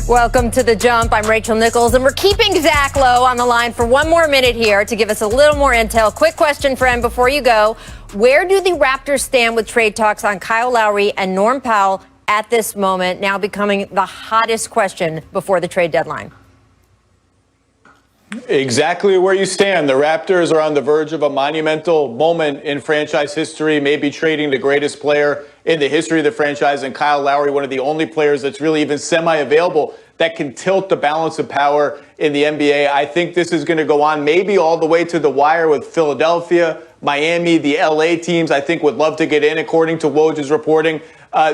Welcome to The Jump. I'm Rachel Nichols, and we're keeping Zach Lowe on the line for one more minute here to give us a little more intel. Quick question, friend, before you go. Where do the Raptors stand with trade talks on Kyle Lowry and Norm Powell at this moment, now becoming the hottest question before the trade deadline? Exactly where you stand. The Raptors are on the verge of a monumental moment in franchise history, maybe trading the greatest player in the history of the franchise, and Kyle Lowry, one of the only players that's really even semi-available that can tilt the balance of power in the NBA. I think this is going to go on maybe all the way to the wire with Philadelphia, Miami, the LA teams, I think would love to get in, according to Woj's reporting.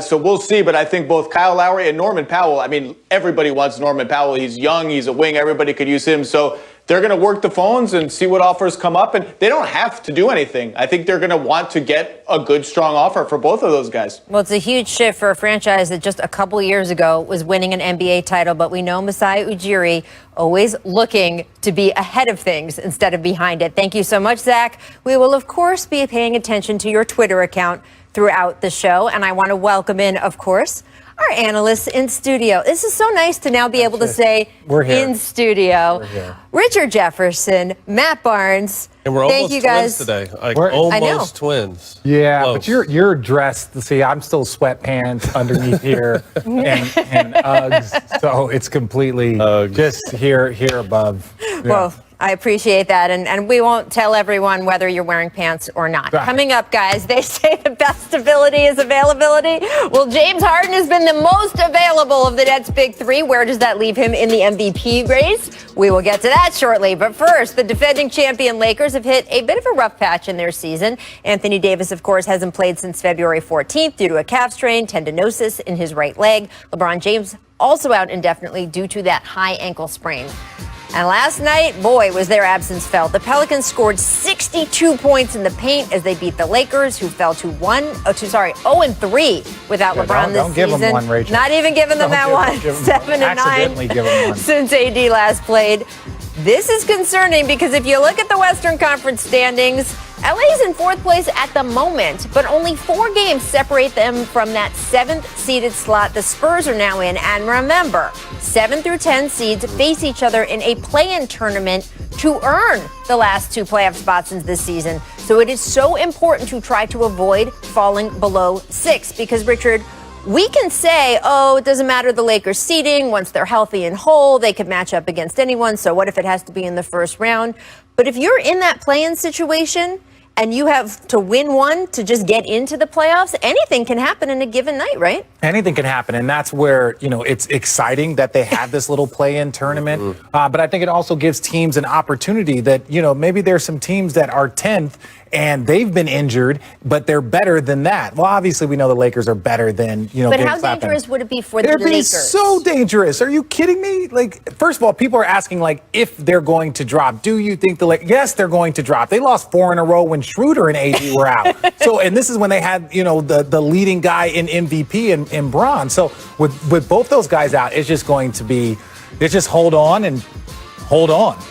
So we'll see, but I think both Kyle Lowry and Norman Powell, I mean, everybody wants Norman Powell. He's young, he's a wing, everybody could use him. So they're going to work the phones and see what offers come up, and they don't have to do anything. I think they're going to want to get a good, strong offer for both of those guys. Well, it's a huge shift for a franchise that just a couple years ago was winning an NBA title, but we know Masai Ujiri always looking to be ahead of things instead of behind it. Thank you so much, Zach. We will, of course, be paying attention to your Twitter account throughout the show, and I want to welcome in, of course, our analysts in studio. This is so nice to now be able to say we're here. In studio. We're here. Richard Jefferson, Matt Barnes. And we're Thank almost you guys. twins today. Like We're- almost twins. Yeah, Close. but you're dressed. See, I'm still sweatpants underneath here and Uggs, so it's completely just here above. Yeah. Well, I appreciate that, and we won't tell everyone whether you're wearing pants or not. Right. Coming up, guys, they say the best ability is availability. Well, James Harden has been the most available of the Nets' big three. Where does that leave him in the MVP race? We will get to that shortly. But first, the defending champion Lakers have hit a bit of a rough patch in their season. Anthony Davis, of course, hasn't played since February 14th due to a calf strain, tendinosis in his right leg. LeBron James also out indefinitely due to that high ankle sprain. And last night, boy, was their absence felt. The Pelicans scored 62 points in the paint as they beat the Lakers, who fell to 0-3 without LeBron this don't give season. them one, Rachel. Not even giving them that one. 7-9 since AD last played. This is concerning because if you look at the Western Conference standings, LA's in fourth place at the moment, but only 4 games separate them from that 7th seeded slot the Spurs are now in. And remember, 7 through 10 seeds face each other in a play-in tournament to earn the last 2 playoff spots in this season. So it is so important to try to avoid falling below 6 because, Richard, we can say, oh, it doesn't matter the Lakers seeding. Once they're healthy and whole, they could match up against anyone. So what if it has to be in the first round? But if you're in that play-in situation and you have to win one to just get into the playoffs, anything can happen in a given night, right? Anything can happen, and that's where, it's exciting that they have this little play-in tournament. But I think it also gives teams an opportunity that, maybe there's some teams that are 10th and they've been injured, but they're better than that. Well, obviously, we know the Lakers are better than, But how dangerous would it be for the Lakers? It'd be so dangerous. Are you kidding me? First of all, people are asking, if they're going to drop. Do you think the Lakers? Yes, they're going to drop. They lost 4 in a row when Schroeder and AD were out. And this is when they had, the leading guy in MVP in Bron. So with both those guys out, it's just going to be, it's just hold on and hold on.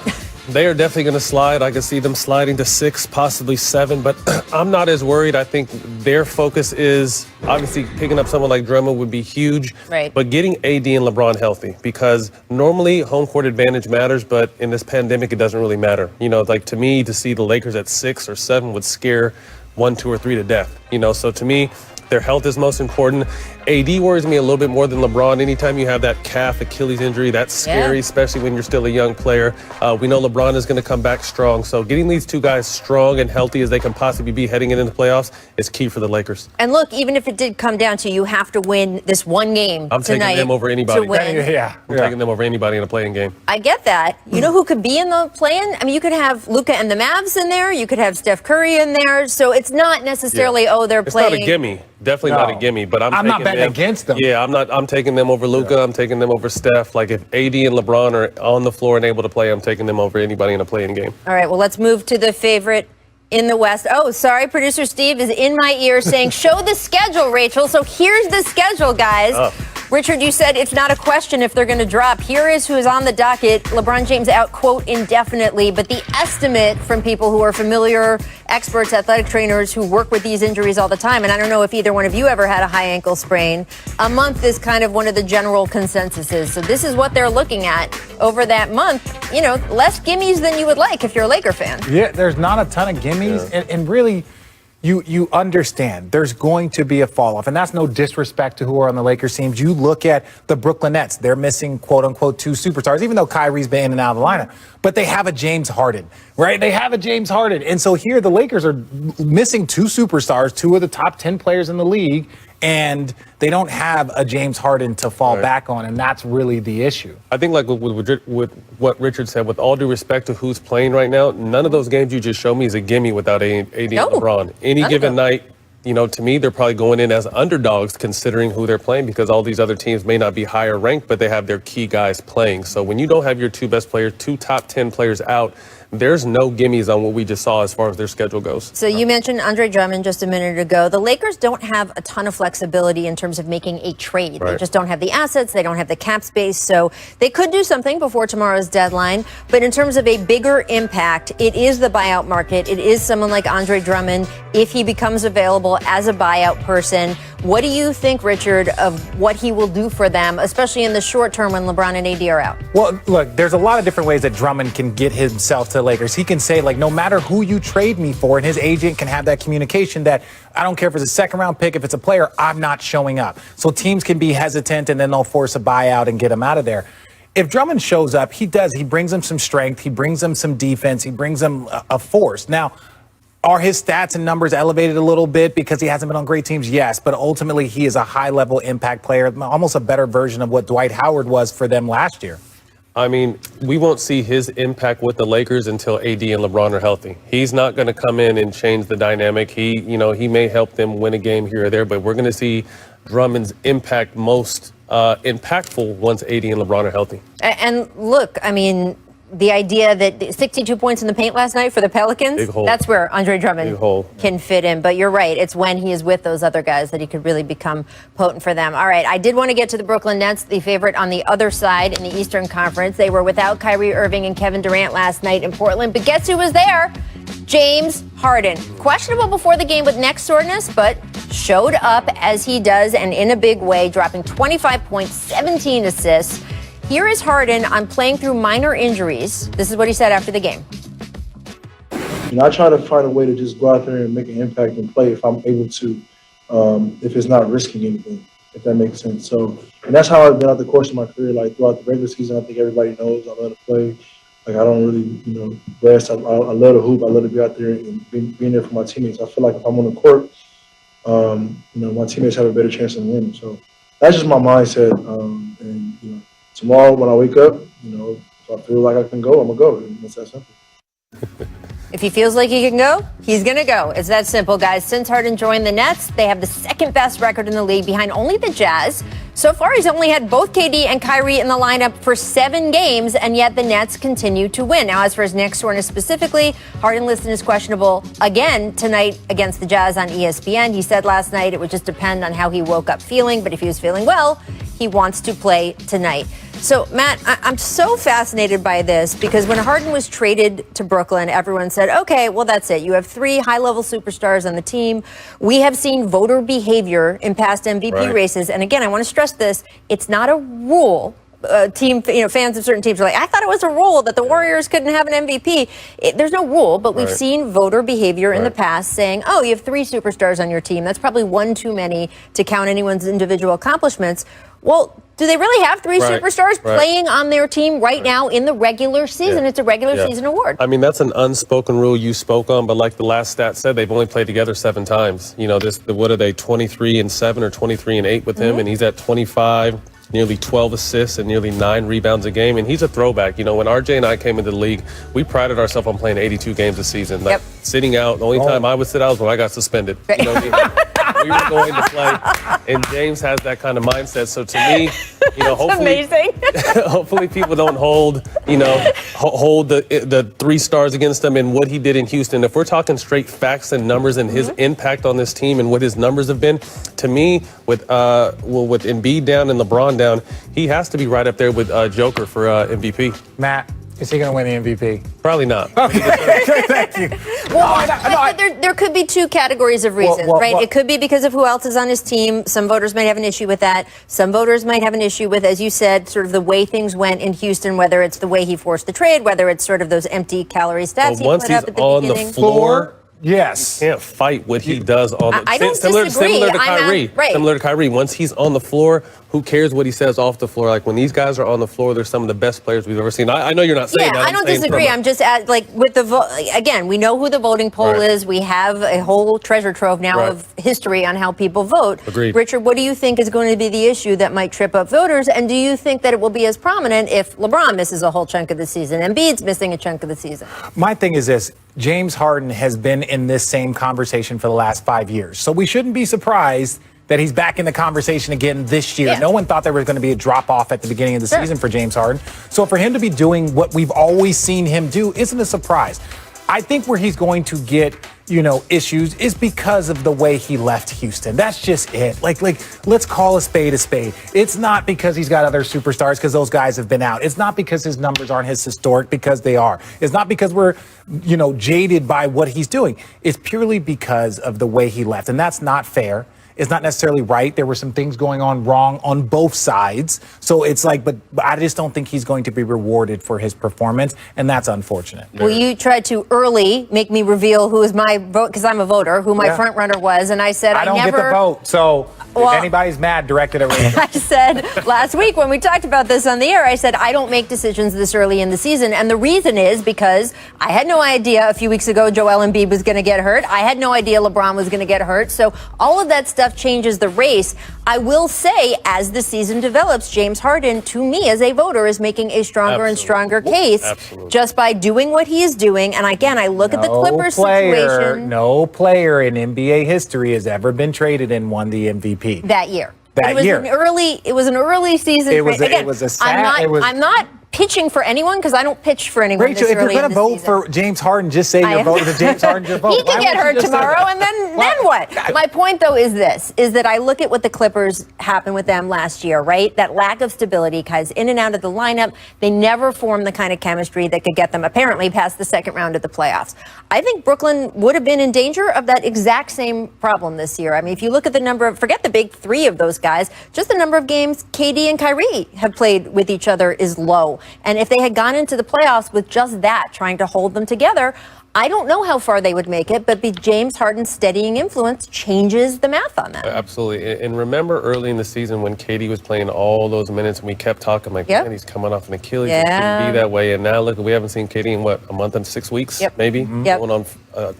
They are definitely going to slide. I can see them sliding to 6, possibly 7, but I'm not as worried. I think their focus is obviously picking up someone like Drummond would be huge, right? But getting AD and LeBron healthy, because normally home court advantage matters, but in this pandemic, it doesn't really matter. To me, to see the Lakers at 6 or 7 would scare 1, 2, or 3 to death. So to me, their health is most important. AD worries me a little bit more than LeBron. Anytime you have that calf Achilles injury, that's scary, especially when you're still a young player. We know LeBron is going to come back strong. So getting these 2 guys strong and healthy as they can possibly be heading into the playoffs is key for the Lakers. And look, even if it did come down to you have to win this one game I'm tonight taking them over anybody. to win. I'm taking them over anybody in a playing game. I get that. You know who could be in the play-in? I mean, you could have Luka and the Mavs in there. You could have Steph Curry in there. So it's not necessarily, they're playing. It's not a gimme. Definitely not a gimme, but I'm not betting against them. Yeah, I'm taking them over Luka. I'm taking them over Steph. If AD and LeBron are on the floor and able to play, I'm taking them over anybody in a playing game. All right, well, let's move to the favorite in the West. Oh, sorry, producer Steve is in my ear saying, show the schedule, Rachel. So here's the schedule, guys. Richard, you said it's not a question if they're going to drop. Here is who is on the docket. LeBron James out, quote, indefinitely. But the estimate from people who are familiar, experts, athletic trainers who work with these injuries all the time, and I don't know if either one of you ever had a high ankle sprain, a month is kind of one of the general consensuses. So this is what they're looking at over that month. Less gimmies than you would like if you're a Laker fan. Yeah, there's not a ton of gimmies. Yeah. And really, you understand there's going to be a fall off. And that's no disrespect to who are on the Lakers teams. You look at the Brooklyn Nets. They're missing, quote unquote, 2 superstars, even though Kyrie's been in and out of the lineup. But they have a James Harden, right? They have a James Harden. And so here the Lakers are missing 2 superstars, 2 of the top 10 players in the league. And they don't have a James Harden to fall back on, and that's really the issue. I think, like with what Richard said, with all due respect to who's playing right now, none of those games you just showed me is a gimme without AD and LeBron. Any given night, to me, they're probably going in as underdogs considering who they're playing because all these other teams may not be higher ranked, but they have their key guys playing. So when you don't have your 2 best players, 2 top 10 players out, there's no gimmies on what we just saw as far as their schedule goes. So you mentioned Andre Drummond just a minute ago. The Lakers don't have a ton of flexibility in terms of making a trade. They just don't have the assets. They don't have the cap space. So they could do something before tomorrow's deadline. But in terms of a bigger impact, it is the buyout market. It is someone like Andre Drummond if he becomes available as a buyout person. What do you think, Richard, of what he will do for them, especially in the short term when LeBron and AD are out? Well, look, there's a lot of different ways that Drummond can get himself to the Lakers. He can say, no matter who you trade me for, and his agent can have that communication that I don't care if it's a second-round pick, if it's a player, I'm not showing up. So teams can be hesitant, and then they'll force a buyout and get him out of there. If Drummond shows up, he does. He brings them some strength. He brings them some defense. He brings them a force. Now, are his stats and numbers elevated a little bit because he hasn't been on great teams? Yes, but ultimately he is a high-level impact player, almost a better version of what Dwight Howard was for them last year. I mean, we won't see his impact with the Lakers until AD and LeBron are healthy. He's not going to come in and change the dynamic. He may help them win a game here or there, but we're going to see Drummond's impact most impactful once AD and LeBron are healthy. And look, I mean, the idea that 62 points in the paint last night for the Pelicans, that's where Andre Drummond can fit in. But you're right. It's when he is with those other guys that he could really become potent for them. All right. I did want to get to the Brooklyn Nets, the favorite on the other side in the Eastern Conference. They were without Kyrie Irving and Kevin Durant last night in Portland. But guess who was there? James Harden. Questionable before the game with neck soreness, but showed up as he does and in a big way, dropping 25 points, 17 assists. Here is Harden on playing through minor injuries. This is what he said after the game. I try to find a way to just go out there and make an impact and play if I'm able to, if it's not risking anything, if that makes sense. So, and that's how I've been out the course of my career. Throughout the regular season, I think everybody knows I love to play. I don't really, rest. I love to hoop. I love to be out there and being there for my teammates. I feel like if I'm on the court, my teammates have a better chance of winning. So that's just my mindset. And tomorrow when I wake up, if I feel like I can go, I'm going to go. And it's that simple. If he feels like he can go, he's going to go. It's that simple, guys. Since Harden joined the Nets, they have the second best record in the league behind only the Jazz. So far, he's only had both KD and Kyrie in the lineup for 7 games, and yet the Nets continue to win. Now, as for his neck soreness specifically, Harden listed as questionable again tonight against the Jazz on ESPN. He said last night it would just depend on how he woke up feeling, but if he was feeling well, he wants to play tonight. So, Matt, I'm so fascinated by this because when Harden was traded to Brooklyn, everyone said, okay, well, that's it. You have 3 high-level superstars on the team. We have seen voter behavior in past MVP races. And again, I want to stress this. It's not a rule. Fans of certain teams are like, I thought it was a rule that the Warriors couldn't have an MVP. There's no rule, but we've seen voter behavior in the past saying, oh, you have 3 superstars on your team. That's probably 1 too many to count anyone's individual accomplishments. Well, do they really have 3 superstars playing on their team now in the regular season? It's a regular season award. I mean, that's an unspoken rule you spoke on, but like the last stat said, they've only played together 7 times. What are they, 23-7 or 23-8 with him, and he's at 25. Nearly 12 assists and nearly 9 rebounds a game. And he's a throwback. When RJ and I came into the league, we prided ourselves on playing 82 games a season. Sitting out, the only time I would sit out was when I got suspended. we were going to play. And James has that kind of mindset. So to me, hopefully, hopefully people don't hold the 3 stars against him and what he did in Houston. If we're talking straight facts and numbers and his impact on this team and what his numbers have been, to me, with Embiid down and LeBron down, he has to be right up there with Joker for MVP. Matt, is he going to win the MVP? Probably not. Okay, thank you. Well, there could be 2 categories of reasons, right? It could be because of who else is on his team. Some voters might have an issue with that. Some voters might have an issue with, as you said, sort of the way things went in Houston, whether it's the way he forced the trade, whether it's sort of those empty calorie stats he put up at the beginning. The floor, yes. You can't fight what he does on the I don't similar disagree. to Kyrie. Right. Similar to Kyrie. Once he's on the floor, who cares what he says off the floor? Like when these guys are on the floor, they're some of the best players we've ever seen. I know you're not saying that. I don't disagree. I'm just with the vote again. We know who the voting poll is. We have a whole treasure trove now of history on how people vote. Agreed. Richard, what do you think is going to be the issue that might trip up voters? And do you think that it will be as prominent if LeBron misses a whole chunk of the season, Embiid's missing a chunk of the season? My thing is this. James Harden has been in this same conversation for the last 5 years. So we shouldn't be surprised that he's back in the conversation again this year. Yeah. No one thought there was going to be a drop-off at the beginning of the season for James Harden. So for him to be doing what we've always seen him do isn't a surprise. I think where he's going to get, issues is because of the way he left Houston. That's just it. Like, let's call a spade a spade. It's not because he's got other superstars, because those guys have been out. It's not because his numbers aren't his historic, because they are. It's not because we're, jaded by what he's doing. It's purely because of the way he left. And that's not fair. It's not necessarily right. There were some things going on wrong on both sides. So it's but I just don't think he's going to be rewarded for his performance, and that's unfortunate. Well, you tried to early make me reveal who is my vote, because I'm a voter, who my front runner was, and I said I don't get the vote. So if anybody's mad, direct it at Rachel. I said last week when we talked about this on the air, I said I don't make decisions this early in the season, and the reason is because I had no idea a few weeks ago Joel Embiid was going to get hurt. I had no idea LeBron was going to get hurt. So all of that stuff changes the race. I will say, as the season develops, James Harden, to me as a voter, is making a stronger and stronger case just by doing what he is doing. And again, I look at the Clippers situation. No player in NBA history has ever been traded and won the MVP that year. It was an early season. I'm not pitching for anyone because I don't pitch for anyone. Rachel, if you're going to vote for James Harden, just say you're voting for James Harden. Your vote. He can get hurt tomorrow, and then what? My point, though, is that I look at what the Clippers happened with them last year, right? That lack of stability, guys in and out of the lineup. They never formed the kind of chemistry that could get them, apparently, past the second round of the playoffs. I think Brooklyn would have been in danger of that exact same problem this year. I mean, if you look at the number of, forget the big 3 of those guys, just the number of games KD and Kyrie have played with each other is low. And if they had gone into the playoffs with just that, trying to hold them together, I don't know how far they would make it, but James Harden's steadying influence changes the math on that. Absolutely. And remember early in the season when KD was playing all those minutes and we kept talking man, he's coming off an Achilles. It shouldn't be that way. And now look, we haven't seen KD in a month and 6 weeks, maybe? Going on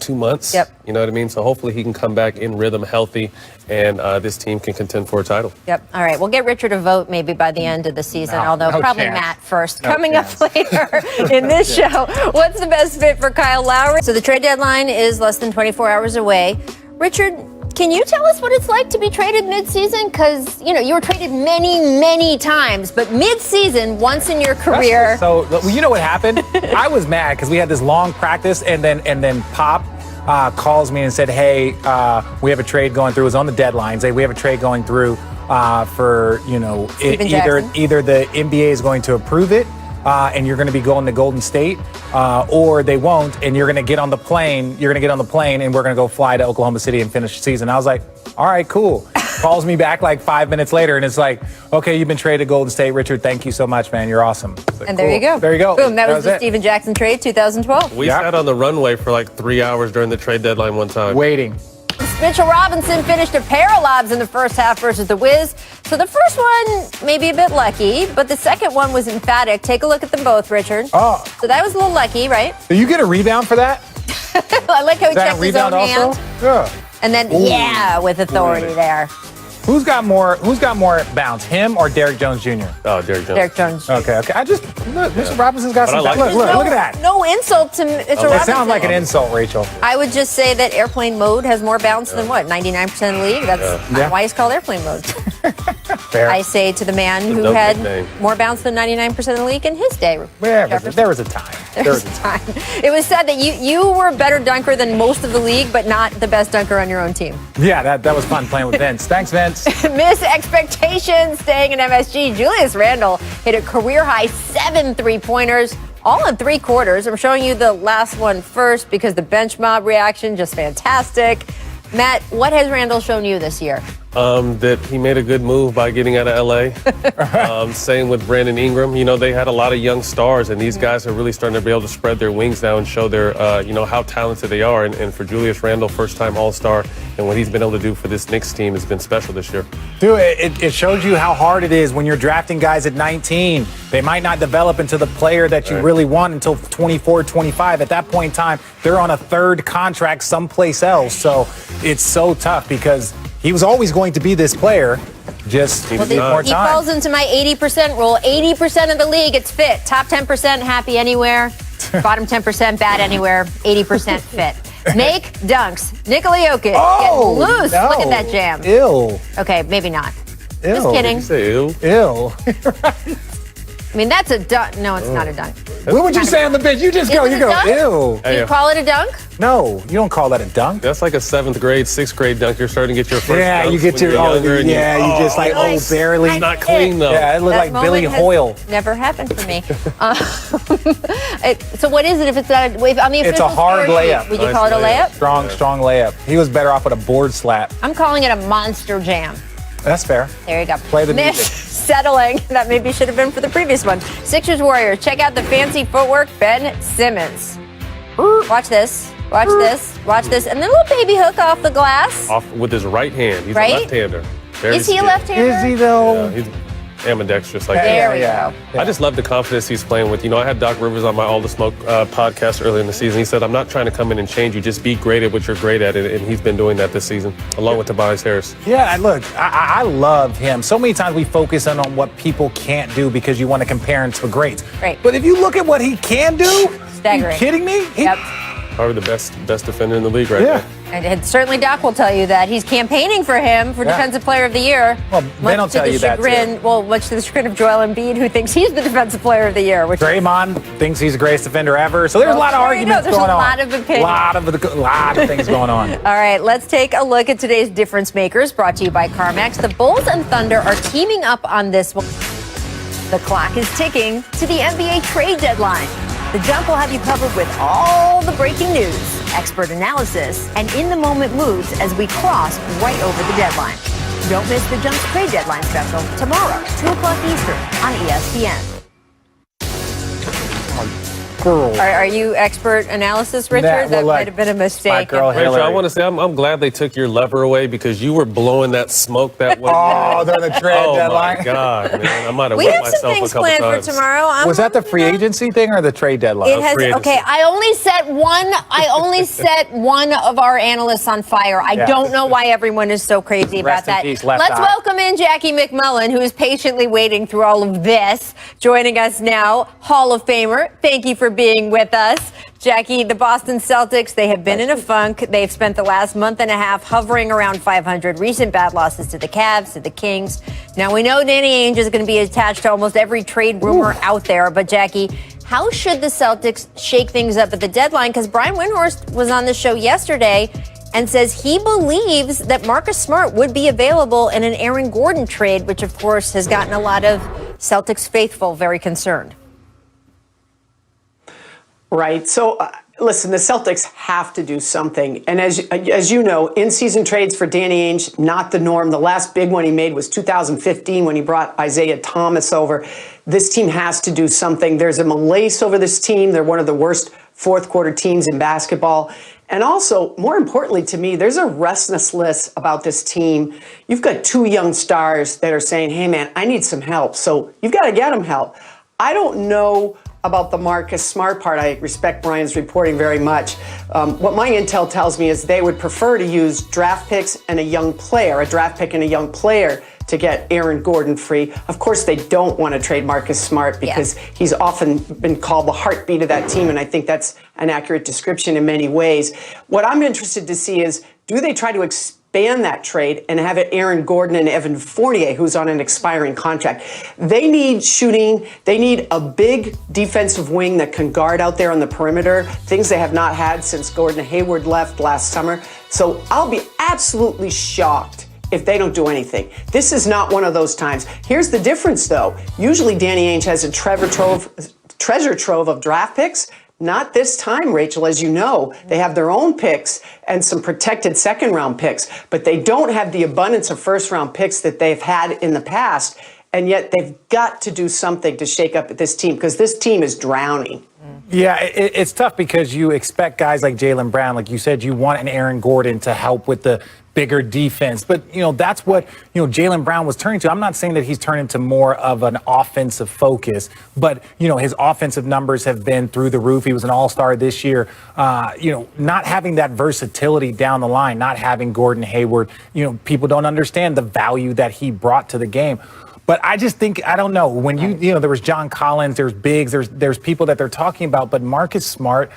2 months. You know what I mean? So hopefully he can come back in rhythm, healthy, and this team can contend for a title. All right. We'll get Richard a vote maybe by the end of the season, although probably Matt first. Coming up later in this show, what's the best fit for Kyle Lowry? So the trade deadline is less than 24 hours away. Richard, can you tell us what it's like to be traded mid-season? Because, you were traded many, many times, but mid-season, once in your career. So, you know what happened? I was mad because we had this long practice, and then Pop calls me and said, hey, we have a trade going through. It was on the deadline. We have a trade going through for, either the NBA is going to approve it, and you're going to be going to Golden State, or they won't, and you're going to get on the plane. You're going to get on the plane, and we're going to go fly to Oklahoma City and finish the season. I was like, all right, cool. Calls me back 5 minutes later, and it's like, okay, you've been traded to Golden State. Richard, thank you so much, man. You're awesome. Like, and there you go. There you go. Boom, that was the Steven Jackson trade, 2012. We sat on the runway for 3 hours during the trade deadline one time. Waiting. Mitchell Robinson finished a pair of lobs in the first half versus the Wiz. So the first one, maybe a bit lucky, but the second one was emphatic. Take a look at them both, Richard. Oh. So that was a little lucky, right? Do you get a rebound for that? I like how he checked his own hand. Yeah. And then, with authority there. Who's got more bounce, him or Derrick Jones Jr.? Oh, Derrick Jones. Derrick Jones. Okay. I just look. Mr. Robinson's got some. like Look at that. No insult to Mitchell It Robinson. sounds like an insult, Rachel. I would just say that airplane mode has more bounce than what? 99% of the league? That's why it's called airplane mode. Fair. I say to the man who dope had nickname. more bounce than 99% of the league in his day. There was a time. There was a time. It was said that you were a better dunker than most of the league, but not the best dunker on your own team. Yeah, that was fun playing with Vince. Thanks, Vince. Miss expectations staying in MSG. Julius Randle hit a career-high 7 3-pointers, all in 3 quarters. I'm showing you the last one first because the bench mob reaction, just fantastic. Matt, what has Randle shown you this year? That he made a good move by getting out of LA. Same with Brandon Ingram. You know, they had a lot of young stars, and these guys are really starting to be able to spread their wings now and show their, how talented they are. And for Julius Randle, first-time All-Star, and what he's been able to do for this Knicks team has been special this year. Dude, it shows you how hard it is when you're drafting guys at 19. They might not develop into the player that you really want until 24, 25. At that point in time, they're on a 3rd contract someplace else. So it's so tough because he was always going to be this player. Just he more time. He falls into my 80% rule. 80% of the league, it's fit. Top 10% happy anywhere. Bottom 10% bad anywhere. 80% fit. Make dunks. Nikola Jokic. Get loose. No. Look at that jam. Ew. Okay, maybe not. Ew. Just kidding. Did you say ew? Ew. I mean, that's a dunk. No, it's not a dunk. What would you say on the bench? You just go. Is it You a dunk? go. Ew. Do you call it a dunk? No, you don't call that a dunk. That's like a 7th grade, 6th grade dunk. You're starting to get your first Yeah, dunks you get when to you're younger and you just like nice. barely. Nice. not clean though. Yeah, it looked That like Billy moment has Hoyle. Never happened for me. So what is it if it's not on the official It's a hard score sheet? layup. Would you Nice call it a layup. layup? Strong layup. He was better off with a board slap. I'm calling it a monster jam. That's fair. There you go. Play the Miss music. settling. That maybe should have been for the previous one. Sixers Warriors. Check out the fancy footwork. Ben Simmons. Watch this. Watch this. Watch this. And then a little baby hook off the glass. Off with his right hand. He's Right? a left-hander. Very Is he a skilled. left-hander? Is he though? Yeah, he's ambidextrous like There we Yeah. go. I just love the confidence he's playing with. You know, I had Doc Rivers on my All the Smoke podcast earlier in the season. He said, I'm not trying to come in and change you. Just be great at what you're great at. And he's been doing that this season, along with Tobias Harris. Yeah, look, I love him. So many times we focus on what people can't do because you want to compare him to greats. Right. But if you look at what he can do, Staggering. Are you kidding me? Yep. Probably the best defender in the league right Yeah. now. And certainly Doc will tell you that. He's campaigning for him for Yeah. Defensive Player of the Year. Well, Much they'll to tell the you that, chagrin, too. well, much to the chagrin of Joel Embiid, who thinks he's the Defensive Player of the Year. Which Draymond thinks he's the greatest defender ever. So there's Well, a lot of sure, you know, arguments there's a going on. lot of opinions. lot of things going on. All right, let's take a look at today's difference makers, brought to you by CarMax. The Bulls and Thunder are teaming up on this one. The clock is ticking to the NBA trade deadline. The Jump will have you covered with all the breaking news, expert analysis, and in-the-moment moves as we cross right over the deadline. Don't miss the Jump's trade deadline special tomorrow, 2 o'clock Eastern on ESPN. Girl. Are you expert analysis, Richard? Well, That like, might have been a mistake. my girl Rachel, I Hillary. want to say I'm glad they took your lever away because you were blowing that smoke that way. Oh, they're the trade Oh, deadline. my God, man. I might have We wet have some myself a things couple planned times. for tomorrow. Was that the free agency thing or the trade deadline? It has free agency. okay. I only set one of our analysts on fire. I Yeah. don't know why everyone is so crazy about Rest in that. peace, Left Let's Eye. welcome in Jackie McMullen, who is patiently waiting through all of this. Joining us now, Hall of Famer. Thank you for being with us. Jackie, the Boston Celtics, they have been in a funk. They've spent the last month and a half hovering around 500. Recent bad losses to the Cavs, to the Kings. Now, we know Danny Ainge is going to be attached to almost every trade rumor out there. But, Jackie, how should the Celtics shake things up at the deadline? Because Brian Windhorst was on the show yesterday and says he believes that Marcus Smart would be available in an Aaron Gordon trade, which, of course, has gotten a lot of Celtics faithful very concerned. Right. So, listen, the Celtics have to do something. And as you know, in-season trades for Danny Ainge, not the norm. The last big one he made was 2015 when he brought Isaiah Thomas over. This team has to do something. There's a malaise over this team. They're one of the worst fourth quarter teams in basketball. And also, more importantly to me, there's a restlessness about this team. You've got 2 young stars that are saying, hey, man, I need some help. So you've got to get them help. I don't know about the Marcus Smart part. I respect Brian's reporting very much. What my intel tells me is they would prefer to use draft picks and a young player, a draft pick and a young player, to get Aaron Gordon free. Of course, they don't want to trade Marcus Smart because he's often been called the heartbeat of that team, and I think that's an accurate description in many ways. What I'm interested to see is, do they try to expand that trade and have it Aaron Gordon and Evan Fournier, who's on an expiring contract? They need shooting. They need a big defensive wing that can guard out there on the perimeter, things they have not had since Gordon Hayward left last summer. So I'll be absolutely shocked if they don't do anything. This is not one of those times. Here's the difference, though. Usually Danny Ainge has a treasure trove of draft picks. Not this time, Rachel. As you know, they have their own picks and some protected second-round picks, but they don't have the abundance of first-round picks that they've had in the past, and yet they've got to do something to shake up this team because this team is drowning. Yeah, it's tough because you expect guys like Jaylen Brown, like you said, you want an Aaron Gordon to help with the bigger defense. But, that's what, Jaylen Brown was turning to. I'm not saying that he's turning to more of an offensive focus, but, his offensive numbers have been through the roof. He was an all-star this year. Not having that versatility down the line, not having Gordon Hayward, people don't understand the value that he brought to the game. But I just think, I don't know, when there was John Collins, there's Biggs, there's people that they're talking about, but Marcus Smart,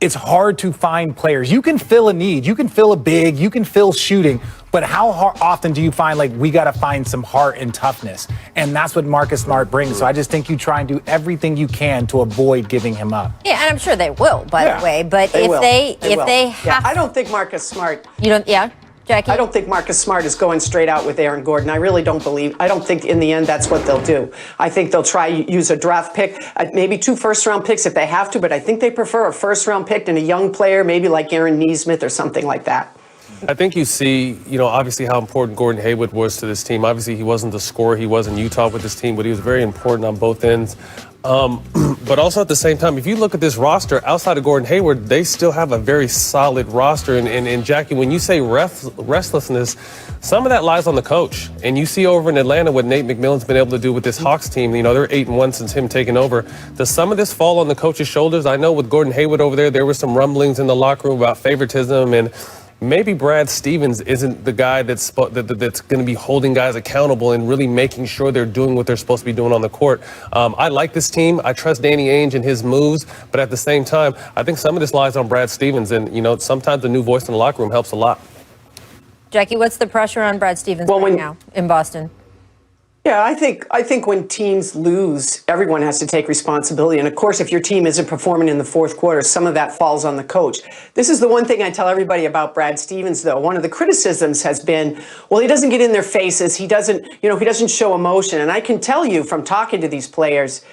it's hard to find players. You can fill a need, you can fill a big, you can fill shooting, but how often do you find, we got to find some heart and toughness? And that's what Marcus Smart brings. So I just think you try and do everything you can to avoid giving him up. Yeah, and I'm sure they will, by the way. But if they have... I don't think Marcus Smart... You don't... Yeah? Jackie? I don't think Marcus Smart is going straight out with Aaron Gordon. I really don't think in the end that's what they'll do. I think they'll try use a draft pick, maybe 2 first-round picks if they have to, but I think they prefer a first-round pick and a young player, maybe like Aaron Nesmith or something like that. I think you see, obviously how important Gordon Hayward was to this team. Obviously, he wasn't the scorer. He was in Utah with this team, but he was very important on both ends. But also at the same time, if you look at this roster, outside of Gordon Hayward, they still have a very solid roster. And Jackie, when you say restlessness, some of that lies on the coach. And you see over in Atlanta what Nate McMillan's been able to do with this Hawks team. They're 8-1 since him taking over. Does some of this fall on the coach's shoulders? I know with Gordon Hayward over there were some rumblings in the locker room about favoritism, and maybe Brad Stevens isn't the guy that's going to be holding guys accountable and really making sure they're doing what they're supposed to be doing on the court. I like this team. I trust Danny Ainge and his moves, but at the same time, I think some of this lies on Brad Stevens, and sometimes a new voice in the locker room helps a lot. Jackie, what's the pressure on Brad Stevens now in Boston? Yeah, I think when teams lose, everyone has to take responsibility. And of course, if your team isn't performing in the fourth quarter, some of that falls on the coach. This is the one thing I tell everybody about Brad Stevens, though. One of the criticisms has been, well, he doesn't get in their faces. He doesn't show emotion. And I can tell you from talking to these players,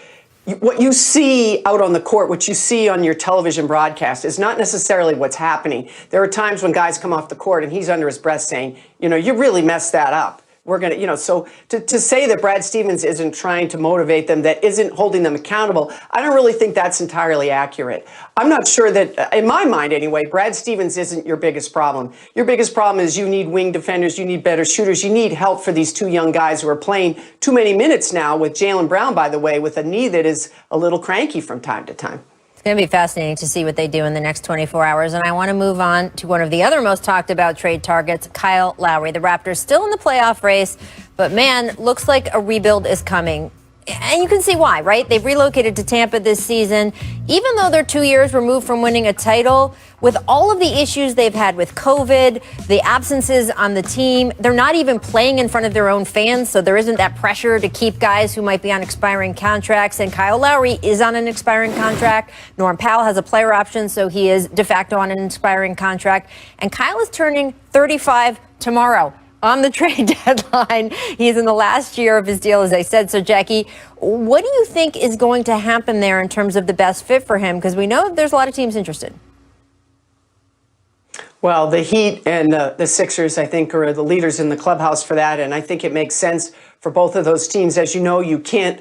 what you see out on the court, what you see on your television broadcast is not necessarily what's happening. There are times when guys come off the court and he's under his breath saying, you really messed that up. We're going to, so to say that Brad Stevens isn't trying to motivate them, that isn't holding them accountable, I don't really think that's entirely accurate. I'm not sure that, in my mind anyway, Brad Stevens isn't your biggest problem. Your biggest problem is you need wing defenders, you need better shooters, you need help for these 2 young guys who are playing too many minutes now with Jaylen Brown, by the way, with a knee that is a little cranky from time to time. It's going to be fascinating to see what they do in the next 24 hours. And I want to move on to one of the other most talked about trade targets, Kyle Lowry. The Raptors still in the playoff race, but man, looks like a rebuild is coming. And you can see why, right? They've relocated to Tampa this season. Even though they're 2 years removed from winning a title, with all of the issues they've had with COVID, the absences on the team, they're not even playing in front of their own fans, so there isn't that pressure to keep guys who might be on expiring contracts. And Kyle Lowry is on an expiring contract. Norm Powell has a player option, so he is de facto on an expiring contract. And Kyle is turning 35 tomorrow. On the trade deadline. He's in the last year of his deal, as I said. So, Jackie, what do you think is going to happen there in terms of the best fit for him? Because we know there's a lot of teams interested. Well, the Heat and the Sixers, I think, are the leaders in the clubhouse for that, and I think it makes sense for both of those teams. As you know, you can't,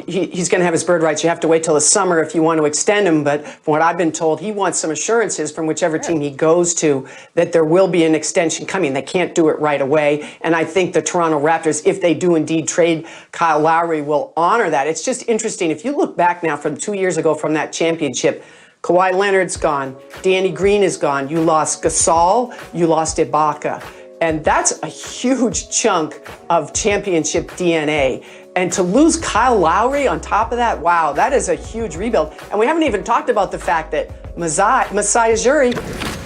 he's going to have his bird rights. You have to wait till the summer if you want to extend him, but from what I've been told, he wants some assurances from whichever team he goes to that there will be an extension coming. They can't do it right away, and I think the Toronto Raptors, if they do indeed trade Kyle Lowry, will honor that. It's just interesting. If you look back now from 2 years ago from that championship, Kawhi Leonard's gone. Danny Green is gone. You lost Gasol. You lost Ibaka. And that's a huge chunk of championship DNA. And to lose Kyle Lowry on top of that, wow, that is a huge rebuild. And we haven't even talked about the fact that Masai Ujiri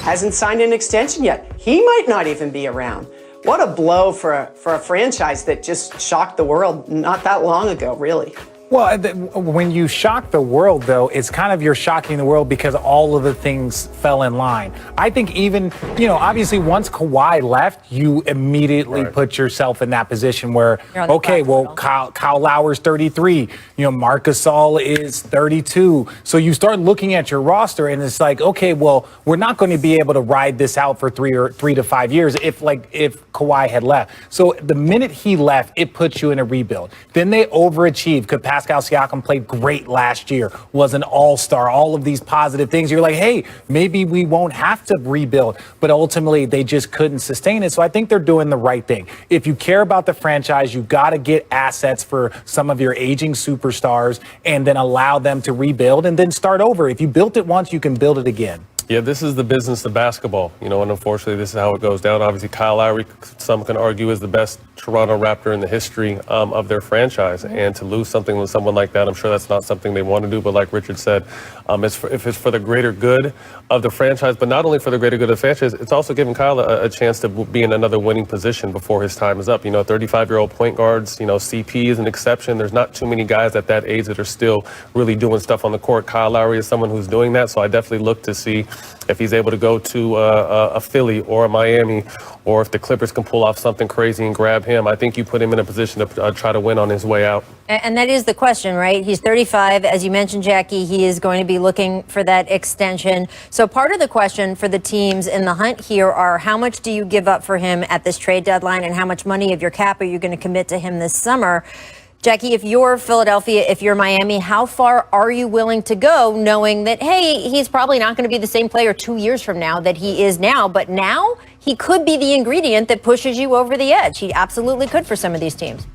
hasn't signed an extension yet. He might not even be around. What a blow for a franchise that just shocked the world not that long ago, really. Well, when you shock the world, though, it's kind of you're shocking the world because all of the things fell in line. I think even, obviously once Kawhi left, you immediately put yourself in that position where, okay, well, Kyle Lowry's 33, Marc Gasol is 32. So you start looking at your roster and it's like, okay, well, we're not going to be able to ride this out for 3 to 5 years if Kawhi had left. So the minute he left, it puts you in a rebuild. Then they overachieved. Pascal Siakam played great last year, was an all-star, all of these positive things. You're like, hey, maybe we won't have to rebuild. But ultimately, they just couldn't sustain it. So I think they're doing the right thing. If you care about the franchise, you got to get assets for some of your aging superstars and then allow them to rebuild and then start over. If you built it once, you can build it again. Yeah, this is the business of basketball, and unfortunately this is how it goes down. Obviously, Kyle Lowry, some can argue, is the best Toronto Raptor in the history of their franchise. And to lose something with someone like that, I'm sure that's not something they want to do. But like Richard said, if it's for the greater good of the franchise, but not only for the greater good of the franchise, it's also giving Kyle a chance to be in another winning position before his time is up. 35-year-old point guards, CP is an exception. There's not too many guys at that age that are still really doing stuff on the court. Kyle Lowry is someone who's doing that. So I definitely look to see if he's able to go to a Philly or a Miami, or if the Clippers can pull off something crazy and grab him. I think you put him in a position to try to win on his way out. And that is the question, right? He's 35. As you mentioned, Jackie, he is going to be looking for that extension. So part of the question for the teams in the hunt here are how much do you give up for him at this trade deadline and how much money of your cap are you going to commit to him this summer? Jackie, if you're Philadelphia, if you're Miami, how far are you willing to go knowing that, hey, he's probably not going to be the same player 2 years from now that he is now, but now he could be the ingredient that pushes you over the edge. He absolutely could for some of these teams.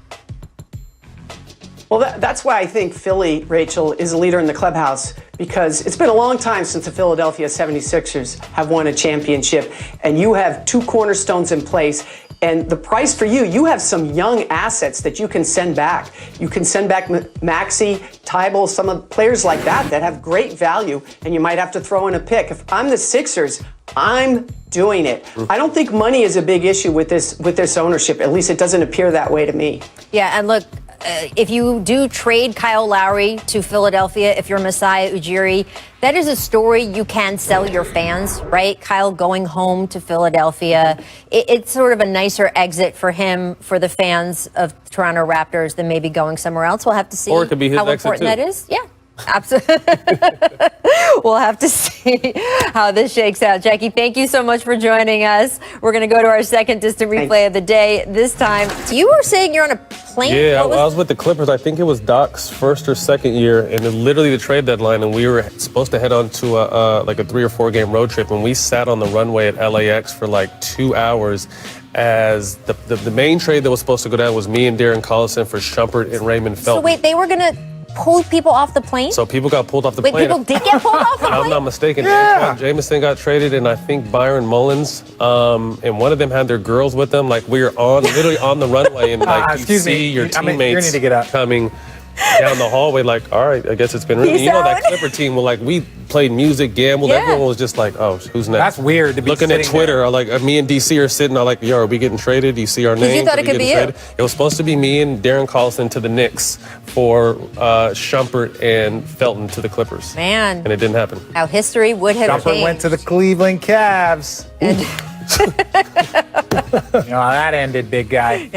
Well, that's why I think Philly, Rachel, is a leader in the clubhouse, because it's been a long time since the Philadelphia 76ers have won a championship, and you have two cornerstones in place. And the price for you have some young assets that you can send back. You can send back Maxey, Tybal, some of the players like that have great value, and you might have to throw in a pick. If I'm the Sixers, I'm doing it. I don't think money is a big issue with this ownership. At least it doesn't appear that way to me. Yeah, and look, if you do trade Kyle Lowry to Philadelphia, if you're Masai Ujiri, that is a story you can sell your fans, right? Kyle going home to Philadelphia. It's sort of a nicer exit for him, for the fans of Toronto Raptors, than maybe going somewhere else. We'll have to see or it could be his how important that is. Yeah. Absolutely. We'll have to see how this shakes out. Jackie, thank you so much for joining us. We're going to go to our second distant replay of the day. This time, you were saying you're on a plane? Yeah, I was with the Clippers. I think it was Doc's first or second year, and then literally the trade deadline, and we were supposed to head on to a 3 or 4 game road trip, and we sat on the runway at LAX for like 2 hours. As the main trade that was supposed to go down was me and Darren Collison for Shumpert and Raymond Felton. So wait, they were going to pull people off the plane? So people got pulled off the plane. Wait, people did get pulled off the plane? I'm not mistaken. Yeah. Antoine Jameson got traded, and I think Byron Mullins, and one of them had their girls with them. Like, we were literally on the runway, and like you see your teammates coming down the hallway, like, all right, I guess it's been really, that Clipper team, we played music, gambled, everyone was just like, oh, who's next? That's weird to be looking at Twitter, me and DC are sitting, yo, are we getting traded? Do you see our names? You thought it could be you? It was supposed to be me and Darren Collison to the Knicks for Shumpert and Felton to the Clippers. Man. And it didn't happen. How history would have changed. Shumpert went to the Cleveland Cavs. That ended, big guy.